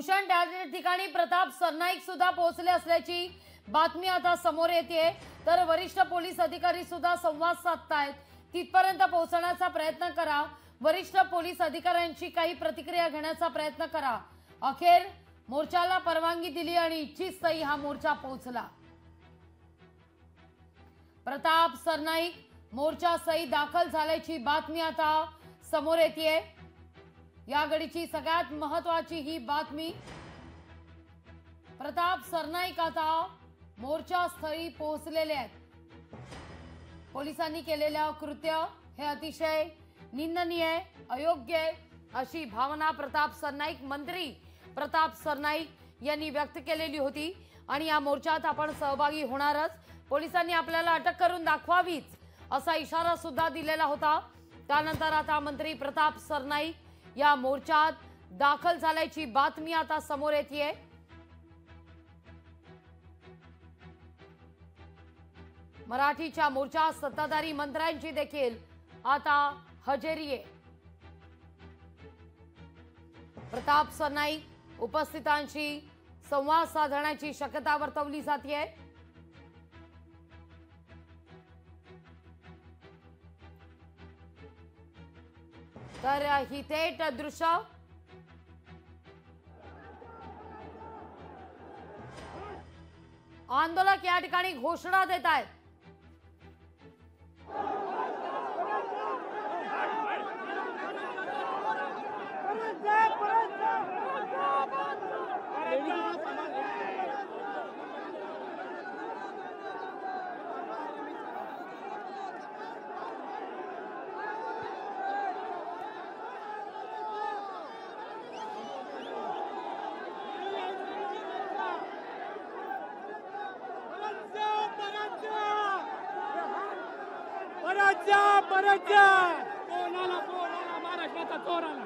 भूषण त्या ठिकाणी प्रताप सरनाईक सुद्धा पोहोचले असल्याची बातमी आता समोर येते। तर वरिष्ठ पोलीस अधिकारी सुद्धा संवाद साधतायत, तिथपर्यंत पोहोचण्याचा प्रयत्न करा। वरिष्ठ पोलीस अधिकाऱ्यांची काही प्रतिक्रिया घेण्याचा प्रयत्न करा। अखेर मोर्चाला परवानगी दिली आणि इच्छित स्थळी हा मोर्चा पोहोचला। प्रताप सरनाईक मोर्चा स्थळी दाखल झाल्याची बातमी आता समोर येते। या घडीची सगळ्यात महत्त्वाची ही बातमी, प्रताप सरनाईक आता मोर्चा स्थळी पोहोचलेले आहेत। पोलिसांनी केलेलं कृत्य हे अतिशय निंदनीय, अयोग्य अशी भावना प्रताप सरनाईक, मंत्री प्रताप सरनाईक यांनी व्यक्त केलेली होती आणि या मोर्चात आपण सहभागी होणारच, पोलिसांनी आपल्याला अटक करून दाखवावीच असा इशारा सुद्धा दिलेला होता। त्यानंतर आता मंत्री प्रताप सरनाईक या मोर्चात दाखल झाल्याची बातमी आता समोर येते। मराठीच्या मोर्चात सत्ताधारी मंत्र्यांची देखील आता हजेरी आहे। प्रताप सरनाईक उपस्थितांशी संवाद साधण्याची शक्यता वर्तवली जाते। तर ही थेट दृश्य आंदोलक या ठिकाणी घोषणा देत आहेत। कोणाला महाराष्ट्राचा चोर आला,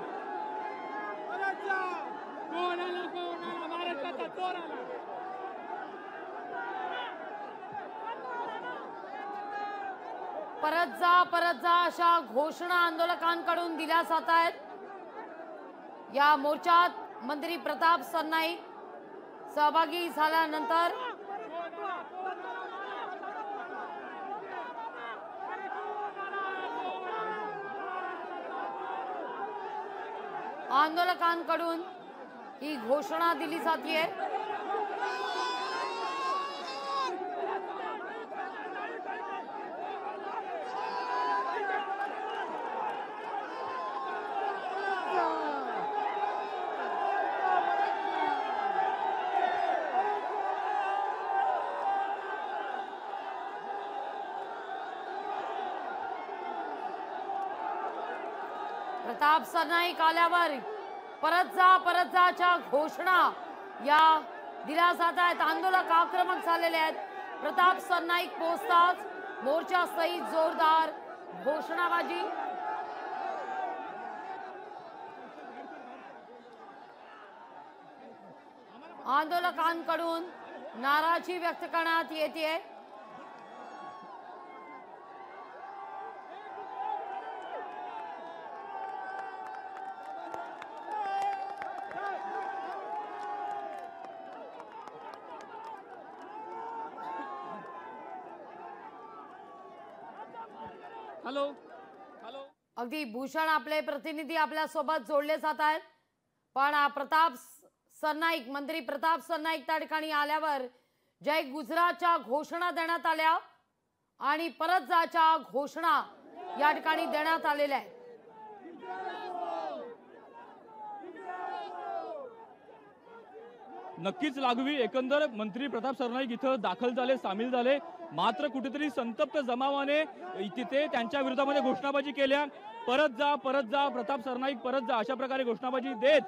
कोणाला महाराष्ट्राचा चोर आला। परत जा अशा घोषणा आंदोलकांकडून दिल्या जात आहेत। या मोर्चात मंत्री प्रताप सरनाईक सहभागी झाल्यानंतर आंदोलकांकडून ही घोषणा दिली जाते। प्रताप सरनाईक आल्यावर परत जाच्या घोषणा या दिल्या जात आहेत। आंदोलक आक्रमक झालेले आहेत। प्रताप सरनाईक पोहोचताच मोर्चा स्थळी जोरदार घोषणाबाजी। आंदोलकांकडून नाराजी व्यक्त करण्यात येते। हॅलो अगदी भूषण आपले प्रतिनिधी आपल्या सोबत जोडले जात आहेत, पण प्रताप सरनाईक, मंत्री प्रताप सरनाईक त्या ठिकाणी आल्यावर जय गुजरातच्या घोषणा देण्यात आल्या आणि परत जाच्या घोषणा या ठिकाणी देण्यात आलेल्या आहेत। नक्कीच लागवी, एकंदर मंत्री प्रताप सरनाईक इथं दाखल झाले, सामील झाले, मात्र कुठेतरी संतप्त जमावाने तिथे त्यांच्या विरोधामध्ये घोषणाबाजी केल्या। परत जा प्रताप सरनाईक परत जा अशा प्रकारे घोषणाबाजी देत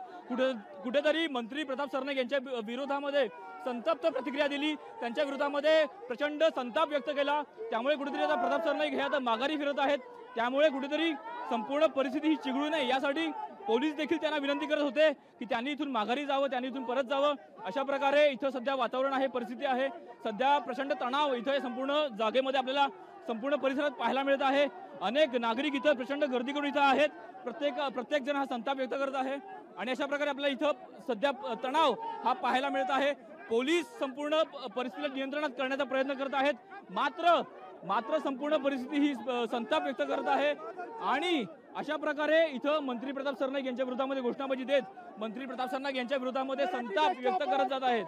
कुठेतरी मंत्री प्रताप सरनाईक यांच्या विरोधामध्ये संतप्त प्रतिक्रिया दिली, त्यांच्या विरोधामध्ये प्रचंड संताप व्यक्त केला। त्यामुळे कुठेतरी आता प्रताप सरनाईक हे आता माघारी फिरत आहेत। त्यामुळे कुठेतरी संपूर्ण परिस्थिती ही चिघळू नये यासाठी पोलीस देखील त्यांना विनंती करत होते की त्यांनी इथून माघारी जावं, त्यांनी इथून परत जावं। अशा प्रकारे इथं सध्या वातावरण आहे, परिस्थिती आहे। सध्या प्रचंड तणाव इथं संपूर्ण जागेमध्ये आपल्याला संपूर्ण परिसरात पाहायला मिळत आहे। अनेक नागरिक इथं प्रचंड गर्दी करून इथं आहेत। प्रत्येक जण हा संताप व्यक्त करत आहे। आणि अशा प्रकारे आपल्याला इथं सध्या तणाव हा पाहायला मिळत आहे। पोलीस संपूर्ण परिस्थितीला नियंत्रणात करण्याचा प्रयत्न करत आहेत, मात्र संपूर्ण परिस्थिती ही संताप व्यक्त करत आहे। आणि अशा प्रकारे इथं मंत्री प्रताप सरनाईक यांच्या विरोधामध्ये घोषणाबाजी देत मंत्री प्रताप सरनाईक यांच्या विरोधामध्ये संताप व्यक्त करत जात आहेत।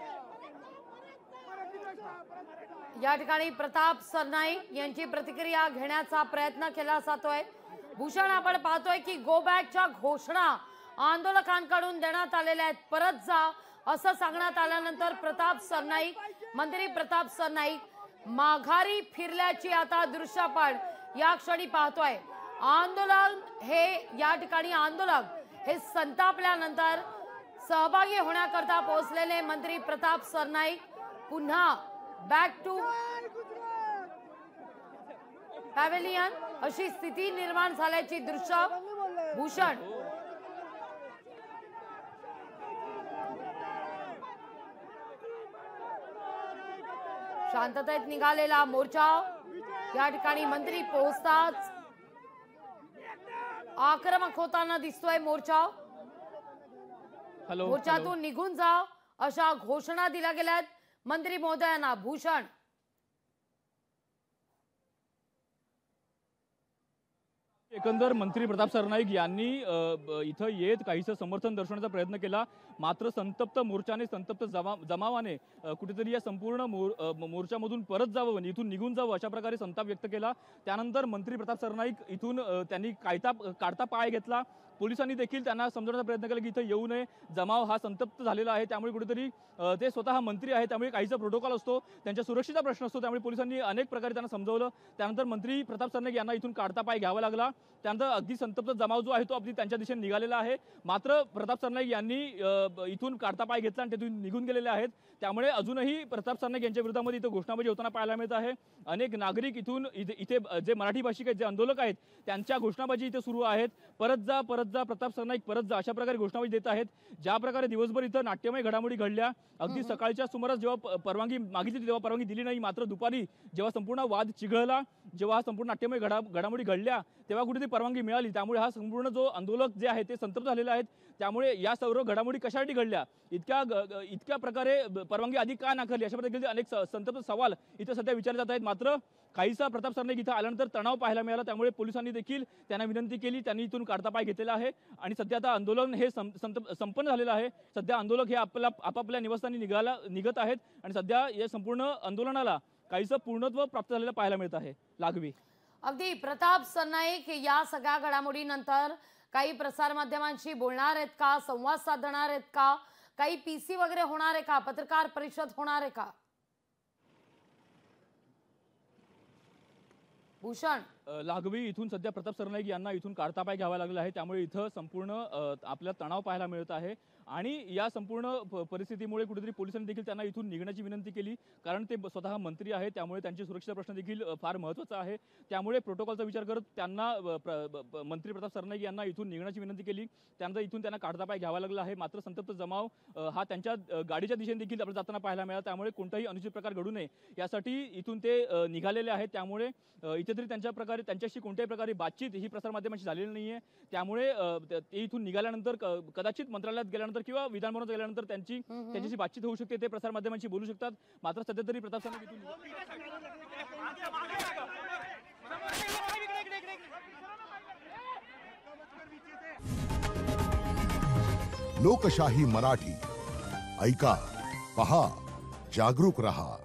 या ठिकाणी प्रताप सरनाईक यांची प्रतिक्रिया घेण्याचा प्रयत्न केला जातोय। भूषण, आपण पाहतोय की गो बॅकच्या घोषणा आंदोलकांकडून देण्यात आलेल्या आहेत। परत जा असं सांगण्यात आल्यानंतर मंत्री प्रताप सरनाईक माघारी फिरल्याची आता दृश्य आपण या क्षणी पाहतोय। या ठिकाणी आंदोलक हे संतापल्यानंतर सहभागी होण्याकरता पोहोचलेले मंत्री प्रताप सरनाईक पुन्हा बॅक टू पॅव्हेलियन अशी स्थिती निर्माण झाल्याची दृश्य भूषण शांततेत निघालेला मोर्चा या ठिकाणी मंत्री पोहोचताच आक्रमक होताना दिसतोय मोर्चा। मोर्चातून निघून जा अशा घोषणा दिल्या गेल्यात मंत्री महोदयांना। भूषण, एकंदर मंत्री प्रताप सरनाईक यांनी इथं येत काहीसं समर्थन दर्शवण्याचा प्रयत्न केला, मात्र संतप्त मोर्चाने संतप्त जमावाने कुठेतरी या संपूर्ण मोर्चामधून परत जावं, इथून निघून जावं अशा प्रकारे संताप व्यक्त केला। त्यानंतर मंत्री प्रताप सरनाईक इथून त्यांनी काढता पाय घेतला। पोलिसांनी देखील त्यांना समजवण्याचा प्रयत्न केला की इथं येऊ नये, जमाव हा संतप्त झालेला आहे, त्यामुळे कुठेतरी ते स्वतः मंत्री आहे, त्यामुळे काहीचा प्रोटोकॉल असतो, त्यांच्या सुरक्षेचा प्रश्न असतो, त्यामुळे पोलिसांनी अनेक प्रकारे त्यांना समजवलं। त्यानंतर मंत्री प्रताप सरनाईक यांना इथून काढता पाय घ्यावा लागला। त्यानंतर अगदी संतप्त जमाव जो आहे तो अगदी त्यांच्या दिशेने निघालेला आहे, मात्र प्रताप सरनाईक यांनी इथून काढता पाय घेतला आणि तिथून निघून गेलेले आहेत। त्यामुळे अजूनही प्रताप सरनाईक यांच्या विरोधामध्ये इथं घोषणाबाजी होताना पाहायला मिळत आहे। अनेक नागरिक इथे जे मराठी भाषिक आहेत, जे आंदोलक आहेत, त्यांच्या घोषणाबाजी इथे सुरू आहेत। परत जा प्रताप सरनाईक परत जा अशा प्रकारे घोषणाबाजी देत आहेत। ज्या प्रकारे दिवसभर इथं नाट्यमय घडामोडी घडल्या, अगदी सकाळच्या सुमारास जेव्हा परवानगी मागितली तेव्हा परवानगी दिली नाही, मात्र दुपारी जेव्हा संपूर्ण वाद चिघळला, जेव्हा हा संपूर्ण नाट्यमय घडामोडी घडल्या तेव्हा कुठेतरी परवानगी मिळाली, त्यामुळे हा संपूर्ण जो आंदोलक जे आहे ते संतप्त झालेले आहेत। त्यामुळे या सर्व घडामोडी कशासाठी घडल्या, इतक्या प्रकारे परवानगी आधी का नाकारली, अशा प्रकारे अनेक संतप्त सवाल इथे सध्या विचारले जात आहेत। मात्र काहीसा प्रताप सरनाईक इथं आल्यानंतर तणाव पाहायला मिळाला, त्यामुळे पोलिसांनी देखील त्यांना विनंती केली, त्यांनी इथून काढता पाय घेतलेला आहे आणि सध्या आता आंदोलन हे संपन्न झालेलं आहे। सध्या आंदोलक हे आपापल्या निवासस्थानी निघत आहेत आणि सध्या या संपूर्ण आंदोलनाला काहीसं पूर्णत्व प्राप्त झालेलं पाहायला मिळत आहे। लागवी, अगदी प्रताप सरनाईक या सगळ्या घडामोडीनंतर काही प्रसार माध्यमांशी बोलणार आहेत का, संवाद साधणार आहेत का, काही पीसी वगैरे होणार आहे का, पत्रकार परिषद होणार आहे का? भूषण, लागवी, इथून सध्या प्रताप सरनाईक यांना इथून काढता पाय घ्यावा लागला आहे, त्यामुळे इथं संपूर्ण आपल्याला तणाव पाहायला मिळत आहे आणि या संपूर्ण परिस्थितीमुळे कुठेतरी पोलिसांनी देखील त्यांना इथून निघण्याची विनंती केली, कारण ते स्वतः मंत्री आहेत, त्यामुळे त्यांची सुरक्षेचा प्रश्न देखील फार महत्त्वाचा आहे। त्यामुळे प्रोटोकॉलचा विचार करत त्यांना मंत्री प्रताप सरनाईक यांना इथून निघण्याची विनंती केली। त्यानंतर इथून त्यांना काढता पाय घ्यावा लागला आहे, मात्र संतप्त जमाव हा त्यांच्या गाडीच्या दिशेने देखील आपल्याला जाताना पाहायला मिळाला, त्यामुळे कोणताही अनुचित प्रकार घडू नये यासाठी इथून ते निघालेले आहेत। त्यामुळे इथे तरी त्यांच्याशी कोणत्याही प्रकारे बातचीत ही प्रसारमाध्यमांशी झालेली नाहीये, त्यामुळे ते इथून निघाल्यानंतर कदाचित मंत्रालयात गेल्यानंतर किंवा विधानभवनात गेल्यानंतर त्यांच्याशी बातचीत होऊ शकते, ते प्रसारमाध्यमांशी बोलू शकतात। मात्र सध्या तरी प्रताप सरनाईक इथून लोकशाही मराठी ऐका, पहा, जागरूक रहा।